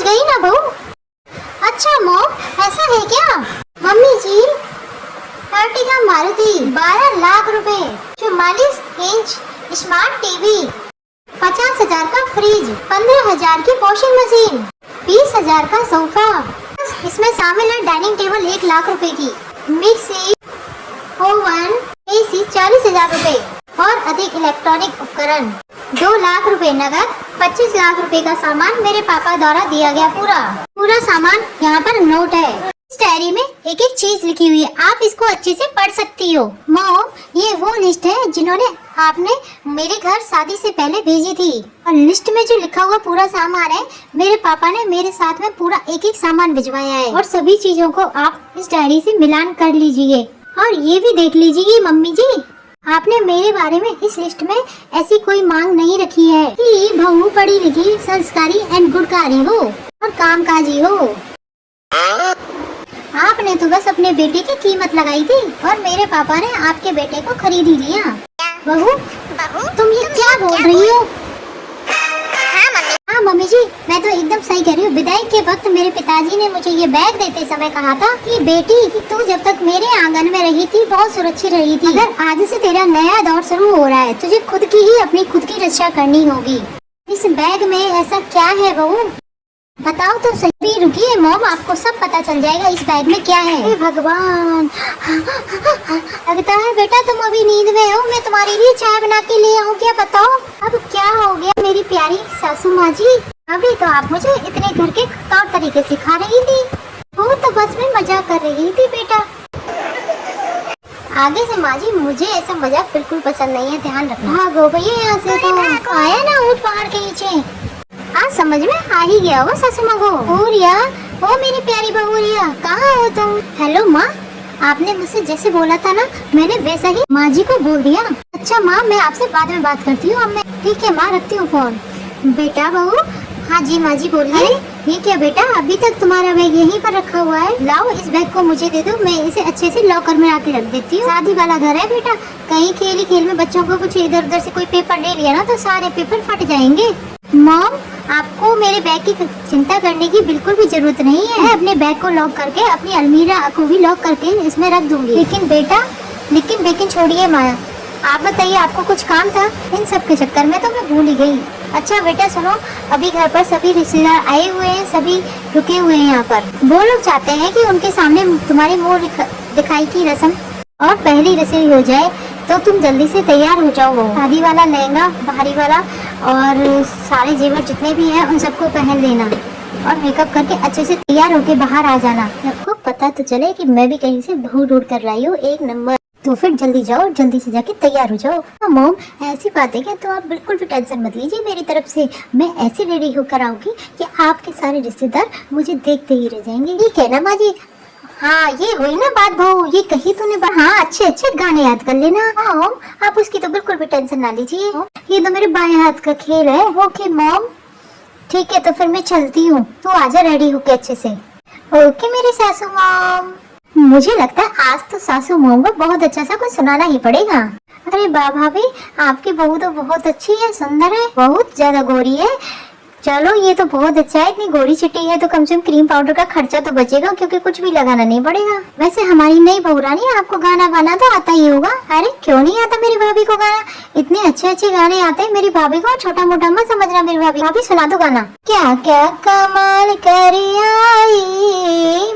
गई ना बहू। अच्छा मॉम ऐसा है क्या? मम्मी जी अर्टिगा मारुति 12 लाख रुपए, 44 इंच स्मार्ट टीवी, 50,000 का फ्रिज, 15,000 की वॉशिंग मशीन, 20,000 का सोफा, इसमें शामिल है डाइनिंग टेबल 1 लाख रुपए की, मिक्सी, ओवन, एसी 40,000 रुपए और अधिक इलेक्ट्रॉनिक उपकरण 2 लाख रुपए नगद। 25 लाख रुपए का सामान मेरे पापा द्वारा दिया गया। पूरा सामान यहाँ पर नोट है। इस डायरी में एक एक चीज लिखी हुई है, आप इसको अच्छे से पढ़ सकती हो। मॉम ये वो लिस्ट है जिन्होंने आपने मेरे घर शादी से पहले भेजी थी, और लिस्ट में जो लिखा हुआ पूरा सामान है मेरे पापा ने मेरे साथ में पूरा एक एक सामान भिजवाया है। और सभी चीजों को आप इस डायरी से मिलान कर लीजिए। और ये भी देख लीजिए मम्मी जी, आपने मेरे बारे में इस लिस्ट में ऐसी कोई मांग नहीं रखी है कि बहू पढ़ी लिखी, संस्कारी एंड गुणकारी हो और कामकाजी हो। आपने तो बस अपने बेटे की कीमत लगाई थी और मेरे पापा ने आपके बेटे को खरीद ही लिया। बहू तुम ये क्या बोल रही हो? हाँ मम्मी जी मैं तो एकदम सही कह रही हूँ। विदाई के वक्त मेरे पिताजी ने मुझे ये बैग देते समय कहा था कि बेटी तू जब तक मेरे आंगन में रही थी बहुत सुरक्षित रही थी, अगर आज से तेरा नया दौर शुरू हो रहा है तुझे खुद की ही अपनी खुद की रक्षा करनी होगी। इस बैग में ऐसा क्या है बहू, बताओ तो सही। भी रुकिए मॉम, आपको सब पता चल जाएगा इस बैग में क्या है। हे भगवान, लगता है बेटा तुम अभी नींद में हो। मैं तुम्हारे लिए चाय बना के ले आऊँ क्या? बताओ अब क्या हो गया मेरी प्यारी सासू माँ जी? अभी तो आप मुझे इतने घर के तौर तरीके सिखा रही थी, वो तो बस में मजाक कर रही थी बेटा। आगे से माँ जी मुझे ऐसा मजाक बिल्कुल पसंद नहीं है, ध्यान रखना। भागो भैया यहाँ से, तो आया ना ऊँट पहाड़ के नीचे। आज समझ में आ ही गया होगा सासू माँ को। ओ रिया, ओ मेरी प्यारी बहू रिया, कहाँ हो तुम? हेलो माँ, आपने मुझसे जैसे बोला था ना मैंने वैसा ही माँ जी को बोल दिया। अच्छा माँ मैं आपसे बाद में बात करती हूँ। अब मैं ठीक है माँ, रखती हूँ फोन। बेटा बहू, हाँ जी माँ जी बोलिए। ये क्या बेटा, अभी तक तुम्हारा बैग यहीं पर रखा हुआ है? लाओ इस बैग को मुझे दे दो, मैं इसे अच्छे से लॉकर में आके रख देती हूँ। शादी वाला घर है बेटा, कहीं खेल में बच्चों को कुछ इधर उधर से कोई पेपर ले लिया ना तो सारे पेपर फट जाएंगे। मॉम आपको मेरे बैग की चिंता करने की बिल्कुल भी जरूरत नहीं है। मैं अपने बैग को लॉक करके अपनी अलमीरा को भी लॉक करके इसमें रख दूंगी। लेकिन बेटा, लेकिन छोड़िए माँ, आप बताइए आपको कुछ काम था? इन सब के चक्कर में तो मैं भूल ही गई। अच्छा बेटा सुनो, अभी घर पर सभी रिश्तेदार आए हुए हैं, सभी रुके हुए हैं यहाँ पर। वो लोग चाहते हैं कि उनके सामने तुम्हारी मुँह दिखाई की रस्म और पहली रस्म हो जाए, तो तुम जल्दी से तैयार हो जाओ। शादी वाला लहंगा भारी वाला और सारे जेवर जितने भी हैं उन सबको पहन लेना और मेकअप करके अच्छे से तैयार होके बाहर आ जाना। आपको पता तो चले कि मैं भी कहीं से बहू ढूंढ कर लाई हूँ 1 नंबर। तो फिर जल्दी जाओ, जल्दी से जाके तैयार हो जाओ। हाँ मॉम ऐसी बातें क्या, तो आप बिल्कुल भी टेंशन मत लीजिए मेरी तरफ से। मैं ऐसे रेडी होकर आऊंगी कि आपके सारे रिश्तेदार मुझे देखते ही रह जाएंगे। ठीक है ना माँ जी? हाँ ये हुई ना बात बहू, ये कही तूने। हाँ अच्छे गाने याद कर लेना। हाँ आप उसकी तो बिल्कुल भी टेंशन ना लीजिए, ये तो मेरे बाएं हाथ का खेल है। ओके मॉम, ठीक है तो फिर मैं चलती हूँ, तू आजा रेडी होके अच्छे से। ओके मेरी सासू मॉम। मुझे लगता है आज तो सासू मॉम को बहुत अच्छा सा कुछ सुनाना ही पड़ेगा। अरे भाभी आपकी बहू तो बहुत अच्छी है, सुंदर है, बहुत ज्यादा गोरी है। चलो ये तो बहुत अच्छा है, इतनी गोरी चिट्टी है तो कम से कम क्रीम पाउडर का खर्चा तो बचेगा, क्योंकि कुछ भी लगाना नहीं पड़ेगा। वैसे हमारी नई बहू रानी आपको गाना गाना तो आता ही होगा। अरे क्यों नहीं आता मेरी भाभी को गाना, इतने अच्छे गाने आते हैं मेरी भाभी को। छोटा मोटा मत समझना मेरी भाभी। भाभी सुना दो गाना। क्या क्या कमाल कर आई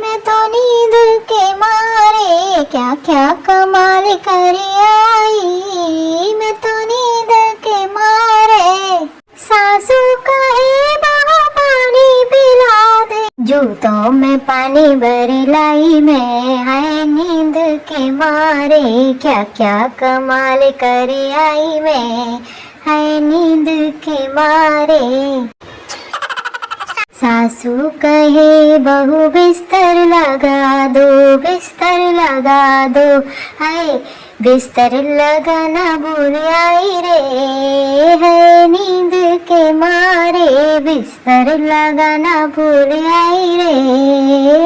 मैं तो नींद के मारे, क्या क्या कमाल कर आई मैं तो नींद के मारे, सासू कहे बहू पानी पिला दे, जूतों में पानी भर लाई मैं, हाय नींद के मारे, क्या क्या कमाल कर आई मैं, हाय नींद के मारे। सासू कहे बहू बिस्तर लगा दो, बिस्तर लगा दो, हाय बिस्तर लगाना भूल आई रे, है नींद के मारे, बिस्तर लगाना भूल आई रे,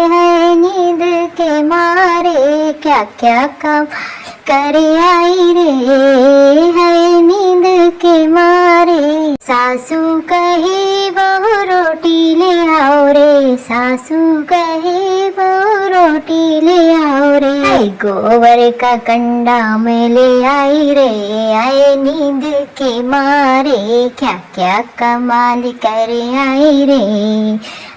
है नींद के मारे, क्या क्या काम कर आई रे, है नींद के मारे। सासू कहे बहू रोटी ले आओ रे, सासू कहे वो रोटी ले आओ रे, हाय गोबर का कंडा में ले आई रे, आए नींद के मारे क्या क्या कमाल कर आई रे,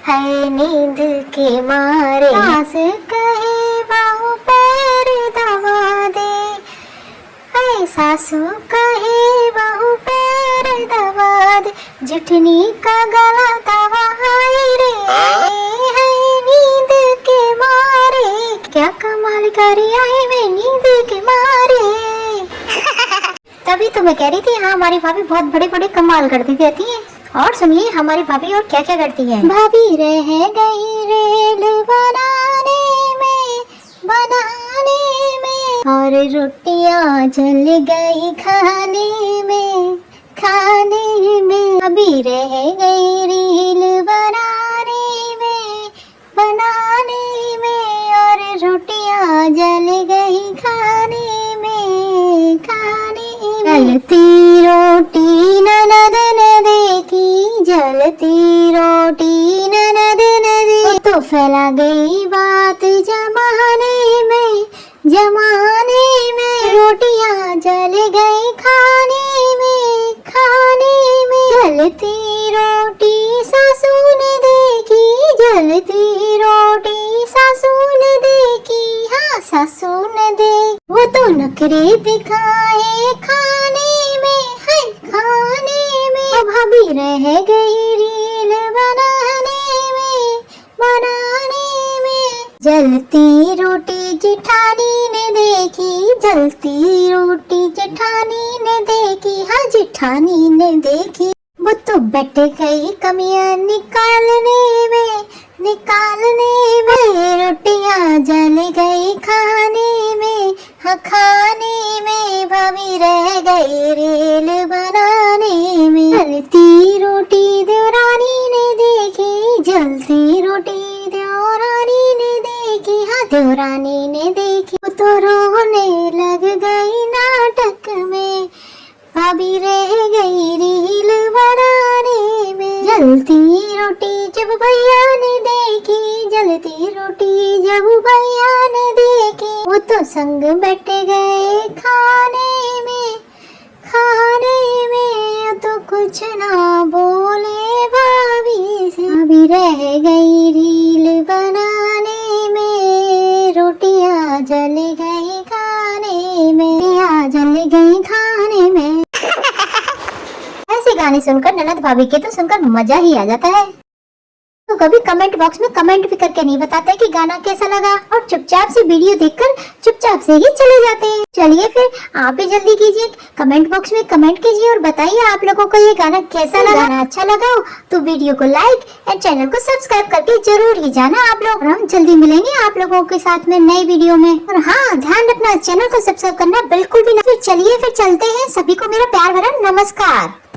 हाय नींद के मारे। सास कहे बाहु पैर दबा दे, हाय सासू कहे बाहु पैर दबा दे, जुठनी का गला दबा रे, हाय नींद के मारे क्या कमाल कर आए वे नींद के मारे। तभी तो मैं कह रही थी हाँ हमारी भाभी बहुत बड़े बड़े कमाल करती रहती है। और सुनिए हमारी भाभी और क्या क्या करती है। भाभी रह गई रेल बनाने में और रोटियां जल गई खाने में। भाभी रह गई रेल बनाने में और रोटियां जल गई खाने में। जलती रोटी ननद ने देखी, जलती रोटी ननद ने देखी, तो फैला गई बात जमाने में। रोटियां जल गई खाने में। जलती रोटी सासू ने देखी, जलती रोटी सासू ने देखी, हाँ सासू ने देखी। वो तो नखरे दिखाए खाने में, है खाने में। अब भाभी रह गई रील बनाने में। जलती रोटी जेठानी ने देखी, जलती रोटी जेठानी ने देखी, हाँ जेठानी ने देखी। वो तो बैठ गई कमियां निकालने में। रोटियां जल गई खाने में, हाँ खाने में। भाभी रह गई रेल बनाने में। जलती रोटी देवरानी ने देखी, जलती रोटी देवरानी ने देखी, हाँ देवरानी ने देखी। वो तो रोने लग गई नाटक में। भाभी रह गई रील बनाने में। जलती रोटी जब भैया ने देखी, जलती रोटी जब भैया ने देखी, वो तो संग बैठ गए खाने में। तो कुछ ना बोले भाभी से। भाभी रह गई रील बनाने में। रोटियां जल गई खाने में, जल गई खाने में। ऐसे गाने सुनकर ननद भाभी के तो सुनकर मजा ही आ जाता है। तो कभी कमेंट बॉक्स में कमेंट भी करके नहीं बताते कि गाना कैसा लगा, और चुपचाप से वीडियो देखकर चुपचाप से ही चले जाते हैं। चलिए फिर आप भी जल्दी कीजिए, कमेंट बॉक्स में कमेंट कीजिए और बताइए आप लोगों को ये गाना कैसा लगा। गाना अच्छा लगा हो तो वीडियो को लाइक एंड चैनल को सब्सक्राइब करके जरूर ही जाना आप लोग। और हम जल्दी मिलेंगे आप लोगों के साथ में नई वीडियो में। और हाँ ध्यान रखना चैनल को सब्सक्राइब करना बिल्कुल भी ना। फिर चलिए फिर चलते हैं। सभी को मेरा प्यार भरा नमस्कार।